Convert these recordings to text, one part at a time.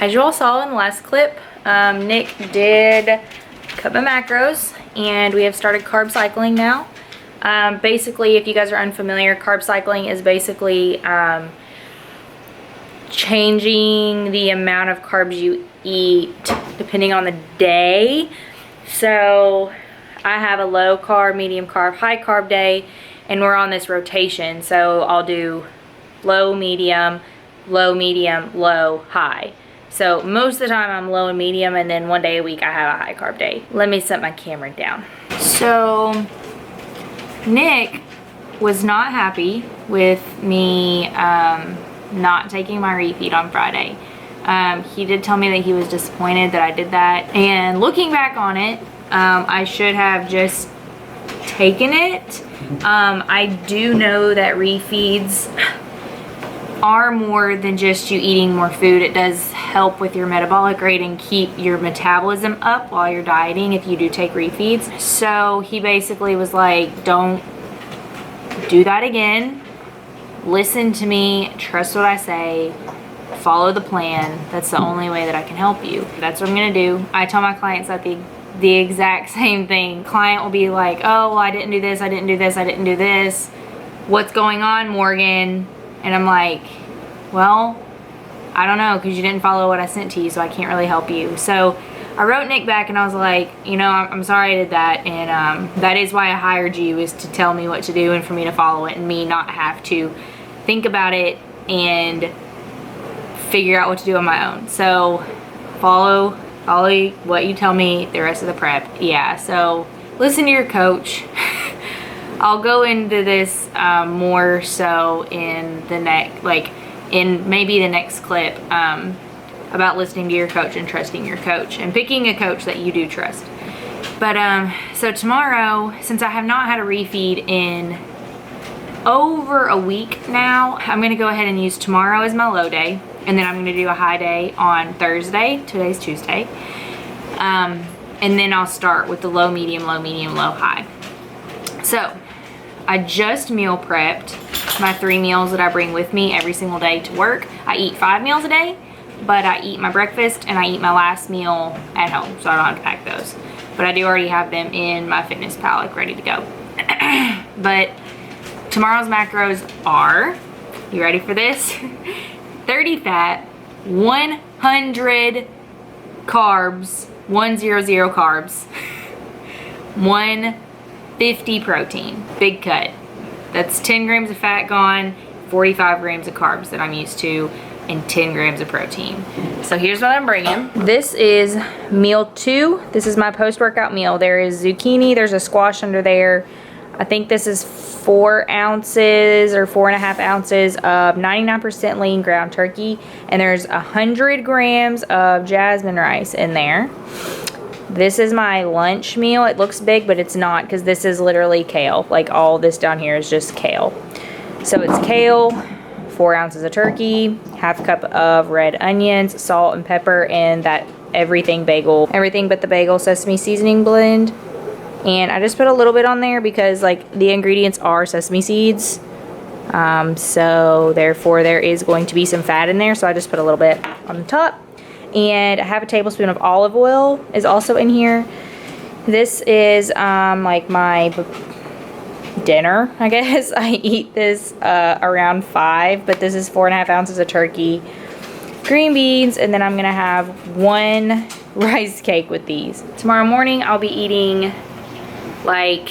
As you all saw in the last clip, Nick did cut my macros, and we have started carb cycling now. Basically, if you guys are unfamiliar, carb cycling is basically changing the amount of carbs you eat depending on the day. So I have a low carb, medium carb, high carb day, and we're on this rotation. So I'll do low, medium, low, high. So most of the time I'm low and medium, and then one day a week I have a high carb day. Let me set my camera down. So Nick was not happy with me not taking my refeed on Friday. He did tell me that he was disappointed that I did that. And looking back on it, I should have just taken it. I do know that refeeds are more than just you eating more food. It does help with your metabolic rate and keep your metabolism up while you're dieting if you do take refeeds. So he basically was like, don't do that again. Listen to me, trust what I say, follow the plan. That's the only way that I can help you. That's what I'm gonna do. I tell my clients that the exact same thing. Client will be like, oh, well, I didn't do this, I didn't do this, I didn't do this. What's going on, Morgan? And I'm like, well, I don't know, because you didn't follow what I sent to you, so I can't really help you. So I wrote Nick back and I was like, you know, I'm sorry I did that, and that is why I hired you, is to tell me what to do and for me to follow it and me not have to think about it and figure out what to do on my own. So follow what you tell me the rest of the prep. Yeah, so listen to your coach. I'll go into this more so in the next, in maybe the next clip, about listening to your coach and trusting your coach and picking a coach that you do trust. But so tomorrow, since I have not had a refeed in over a week now, I'm gonna go ahead and use tomorrow as my low day, and then I'm gonna do a high day on Thursday. Today's Tuesday. And then I'll start with the low, medium, low, high. So I just meal prepped my 3 meals that I bring with me every single day to work. I eat 5 meals a day, but I eat my breakfast and I eat my last meal at home, so I don't have to pack those. But I do already have them in my fitness pal, like ready to go. But tomorrow's macros are, you ready for this? 30 fat, 100 carbs, 100 carbs, 150 protein, big cut. That's 10 grams of fat gone, 45 grams of carbs that I'm used to, and 10 grams of protein. So here's what I'm bringing. This is meal 2. This is my post-workout meal. There is zucchini, there's a squash under there. I think this is 4 ounces or 4.5 ounces of 99% lean ground turkey, and there's 100 grams of jasmine rice in there. This is my lunch meal. It looks big, but it's not, because this is literally kale. Like, all this down here is just kale. So it's kale, 4 ounces of turkey, half cup of red onions, salt and pepper, and that everything but the bagel sesame seasoning blend. And I just put a little bit on there because, like, the ingredients are sesame seeds. So therefore there is going to be some fat in there. So I just put a little bit on the top. And I have a tablespoon of olive oil is also in here. This is like my dinner, I guess. I eat this around 5, but this is 4.5 ounces of turkey, green beans, and then I'm gonna have 1 rice cake with these. Tomorrow morning I'll be eating like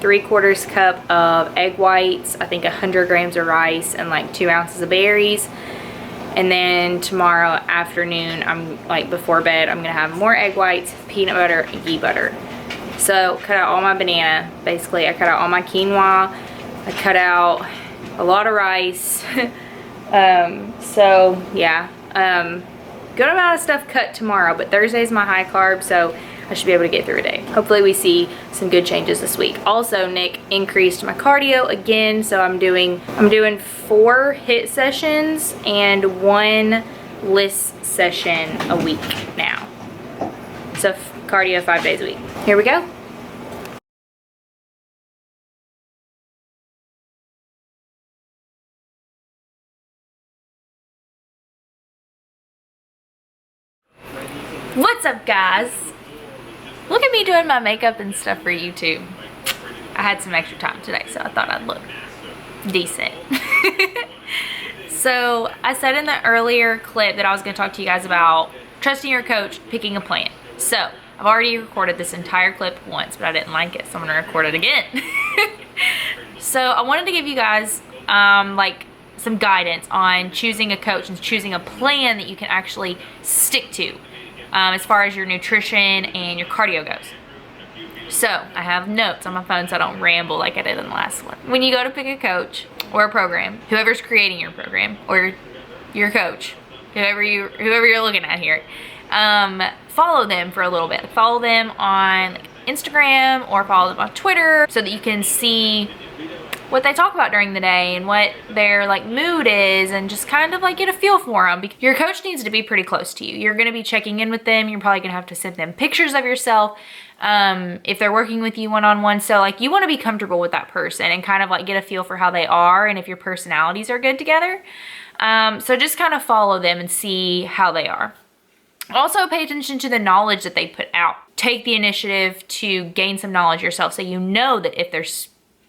3/4 cup of egg whites, I think 100 grams of rice, and like 2 ounces of berries. And then tomorrow afternoon, I'm like before bed, I'm gonna have more egg whites, peanut butter, and ghee butter. So cut out all my banana, basically. I cut out all my quinoa. I cut out a lot of rice. So yeah, good amount of stuff cut tomorrow, but Thursday's my high carb, so I should be able to get through a day. Hopefully we see some good changes this week. Also, Nick increased my cardio again, so I'm doing 4 HIIT sessions and 1 LISS session a week now. So cardio 5 days a week. Here we go. What's up, guys? Look at me doing my makeup and stuff for YouTube. I had some extra time today, so I thought I'd look decent. So I said in the earlier clip that I was going to talk to you guys about trusting your coach, picking a plan. So I've already recorded this entire clip once, but I didn't like it, so I'm going to record it again. So I wanted to give you guys like some guidance on choosing a coach and choosing a plan that you can actually stick to as far as your nutrition and your cardio goes. So I have notes on my phone so I don't ramble like I did in the last one. When you go to pick a coach or a program, whoever's creating your program or your coach, whoever you're looking at here, follow them for a little bit. Follow them on Instagram or follow them on Twitter so that you can see what they talk about during the day and what their like mood is, and just kind of like get a feel for them. Your coach needs to be pretty close to you. You're going to be checking in with them. You're probably going to have to send them pictures of yourself if they're working with you one-on-one. So like you want to be comfortable with that person and kind of like get a feel for how they are and if your personalities are good together. So just kind of follow them and see how they are. Also pay attention to the knowledge that they put out. Take the initiative to gain some knowledge yourself so you know that if they're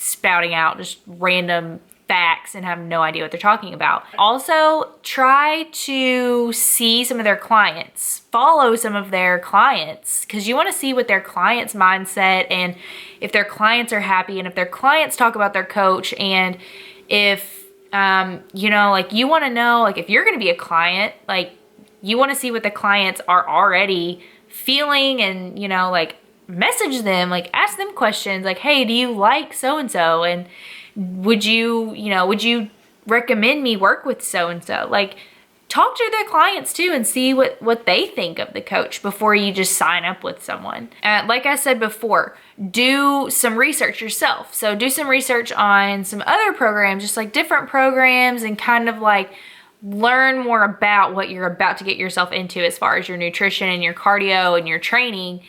spouting out just random facts and have no idea what they're talking about. Also, try to see some of their clients. Follow some of their clients because you want to see what their clients' mindset and if their clients are happy and if their clients talk about their coach, and if, you know, like you want to know, like if you're going to be a client, like you want to see what the clients are already feeling, and, you know, like message them, like ask them questions like, hey, do you like so-and-so? And would you recommend me work with so-and-so? Like talk to their clients too and see what they think of the coach before you just sign up with someone. Like I said before, do some research yourself. So do some research on some other programs, just like different programs, and kind of like learn more about what you're about to get yourself into as far as your nutrition and your cardio and your training,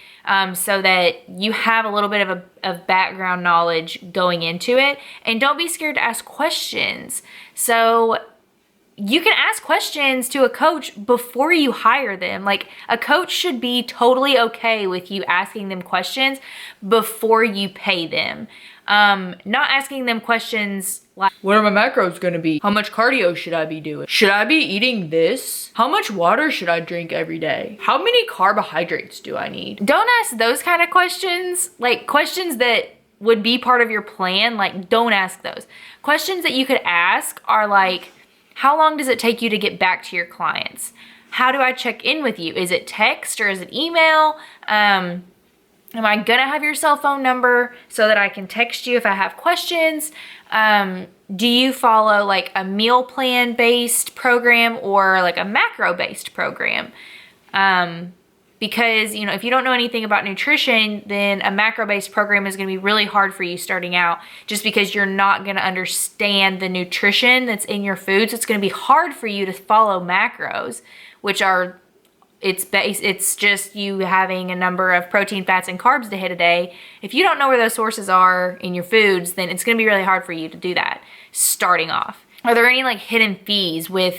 so that you have a little bit of background knowledge going into it. And don't be scared to ask questions. So you can ask questions to a coach before you hire them. Like a coach should be totally okay with you asking them questions before you pay them. Not asking them questions like, what are my macros gonna be? How much cardio should I be doing? Should I be eating this? How much water should I drink every day? How many carbohydrates do I need? Don't ask those kind of questions. Like questions that would be part of your plan, like don't ask those. Questions that you could ask are like, how long does it take you to get back to your clients? How do I check in with you? Is it text or is it email? Am I gonna have your cell phone number so that I can text you if I have questions? Do you follow like a meal plan based program or like a macro based program? Because, you know, if you don't know anything about nutrition, then a macro based program is gonna be really hard for you starting out, just because you're not gonna understand the nutrition that's in your foods. It's gonna be hard for you to follow macros, which are it's just you having a number of protein, fats, and carbs to hit a day. If you don't know where those sources are in your foods, then it's going to be really hard for you to do that starting off. Are there any like hidden fees with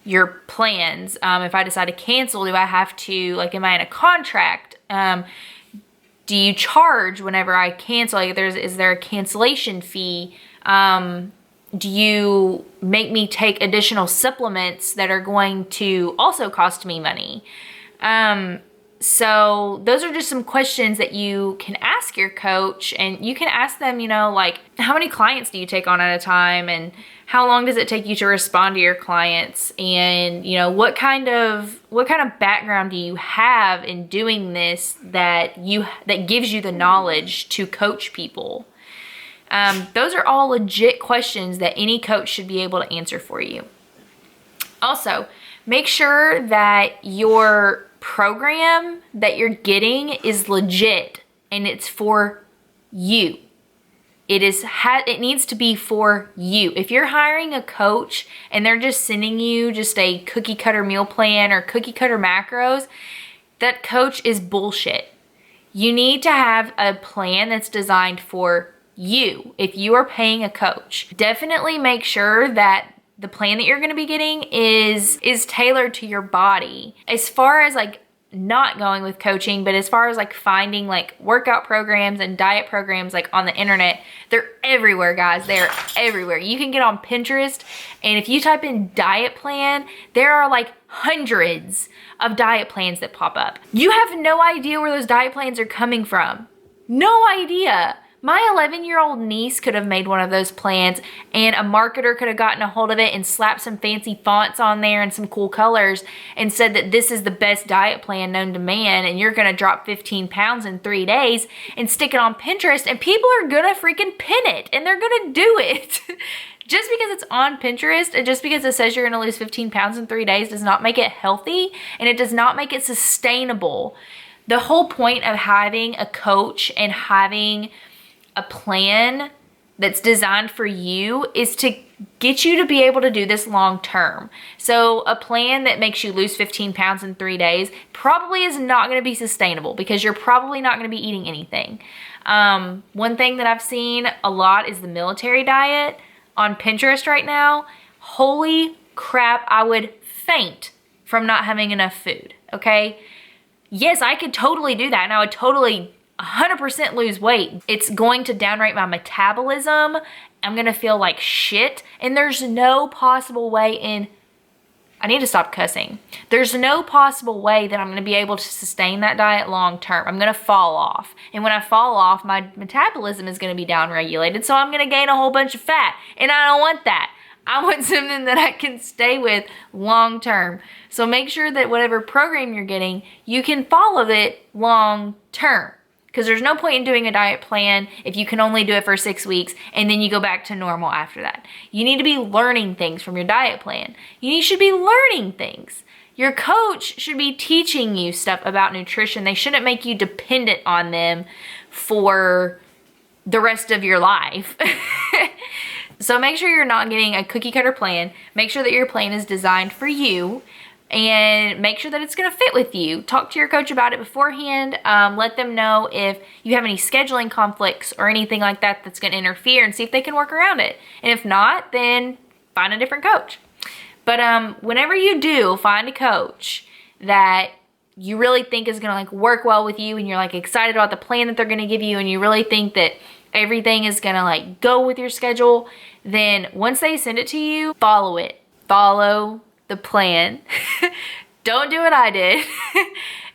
your plans? If I decide to cancel, do I have to, like, am I in a contract? Do you charge whenever I cancel? Like, is there a cancellation fee? Do you make me take additional supplements that are going to also cost me money? So those are just some questions that you can ask your coach, and you can ask them, you know, like, how many clients do you take on at a time? And how long does it take you to respond to your clients? And, you know, what kind of background do you have in doing this that gives you the knowledge to coach people? Those are all legit questions that any coach should be able to answer for you. Also, make sure that your program that you're getting is legit and it's for you. It needs to be for you. If you're hiring a coach and they're just sending you just a cookie cutter meal plan or cookie cutter macros, that coach is bullshit. You need to have a plan that's designed for you. If you are paying a coach, definitely make sure that the plan that you're going to be getting is tailored to your body. As far as like not going with coaching, but as far as like finding like workout programs and diet programs like on the internet, they're everywhere, guys. They're everywhere. You can get on Pinterest, and if you type in diet plan, there are like hundreds of diet plans that pop up. You have no idea where those diet plans are coming from. No idea. My 11-year-old niece could have made one of those plans, and a marketer could have gotten a hold of it and slapped some fancy fonts on there and some cool colors and said that this is the best diet plan known to man, and you're gonna drop 15 pounds in 3 days, and stick it on Pinterest, and people are gonna freaking pin it, and they're gonna do it. Just because it's on Pinterest and just because it says you're gonna lose 15 pounds in 3 days does not make it healthy, and it does not make it sustainable. The whole point of having a coach and having a plan that's designed for you is to get you to be able to do this long term. So a plan that makes you lose 15 pounds in 3 days probably is not going to be sustainable because you're probably not going to be eating anything. One thing that I've seen a lot is the military diet on Pinterest right now. Holy crap, I would faint from not having enough food, okay? Yes, I could totally do that, and I would totally 100% lose weight. It's going to downrate my metabolism. I'm gonna feel like shit, and there's no possible way I need to stop cussing. There's no possible way that I'm gonna be able to sustain that diet long term. I'm gonna fall off. And when I fall off, my metabolism is gonna be downregulated, so I'm gonna gain a whole bunch of fat, and I don't want that. I want something that I can stay with long term. So make sure that whatever program you're getting, you can follow it long term. Because there's no point in doing a diet plan if you can only do it for 6 weeks and then you go back to normal after that. You need to be learning things from your diet plan. You should be learning things. Your coach should be teaching you stuff about nutrition. They shouldn't make you dependent on them for the rest of your life. So make sure you're not getting a cookie cutter plan. Make sure that your plan is designed for you, and make sure that it's gonna fit with you. Talk to your coach about it beforehand. Let them know if you have any scheduling conflicts or anything like that that's gonna interfere, and see if they can work around it. And if not, then find a different coach. But whenever you do find a coach that you really think is gonna like work well with you, and you're like excited about the plan that they're gonna give you, and you really think that everything is gonna like go with your schedule, then once they send it to you, follow it. Follow the plan. Don't do what I did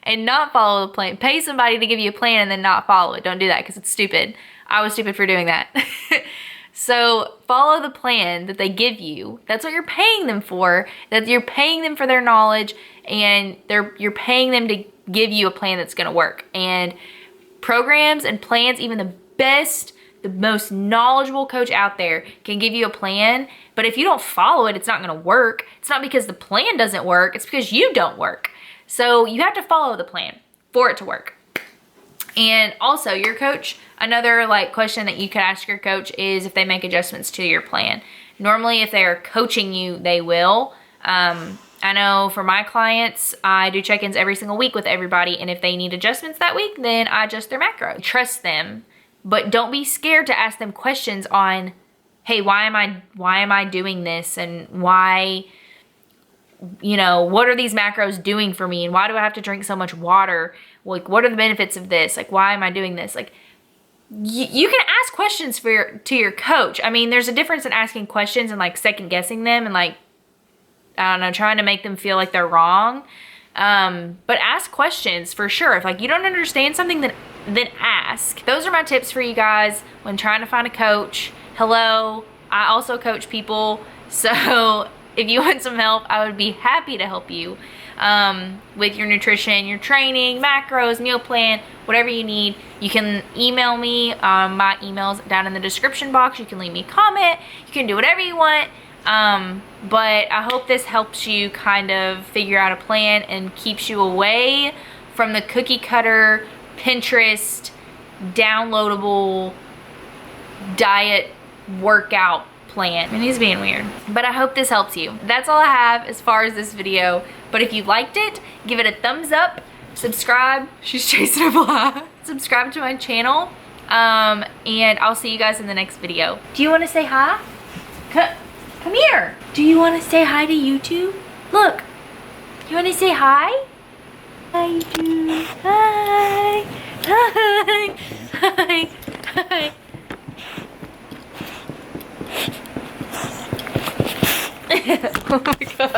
and not follow the plan. Pay somebody to give you a plan and then not follow it. Don't do that because it's stupid. I was stupid for doing that. So follow the plan that they give you. That's what you're paying them for. That you're paying them for their knowledge, and you're paying them to give you a plan that's gonna work. And programs and plans, even the best, the most knowledgeable coach out there can give you a plan, but if you don't follow it, it's not gonna work. It's not because the plan doesn't work, it's because you don't work. So you have to follow the plan for it to work. And also your coach, another like question that you could ask your coach is if they make adjustments to your plan. Normally if they are coaching you, they will. I know for my clients, I do check-ins every single week with everybody, and if they need adjustments that week, then I adjust their macro. Trust them. But don't be scared to ask them questions on, hey, why am I doing this? And why, you know, what are these macros doing for me? And why do I have to drink so much water? Like, what are the benefits of this? Like, why am I doing this? Like, you can ask questions to your coach. I mean, there's a difference in asking questions and like second guessing them and like, I don't know, trying to make them feel like they're wrong. But ask questions for sure. If like you don't understand something, then ask. Those are my tips for you guys when trying to find a coach. Hello, I also coach people, so if you want some help, I would be happy to help you with your nutrition, your training, macros, meal plan, whatever you need. You can email me. My email's down in the description box. You can leave me a comment. You can do whatever you want. But I hope this helps you kind of figure out a plan and keeps you away from the cookie cutter, Pinterest, downloadable diet workout plan. And he's being weird. But I hope this helps you. That's all I have as far as this video. But if you liked it, give it a thumbs up, subscribe. She's chasing a fly. Subscribe to my channel. And I'll see you guys in the next video. Do you want to say hi? Come here. Do you want to say hi to YouTube? Look, you want to say hi? YouTube. Hi. Hi. Hi. Hi. Oh my god.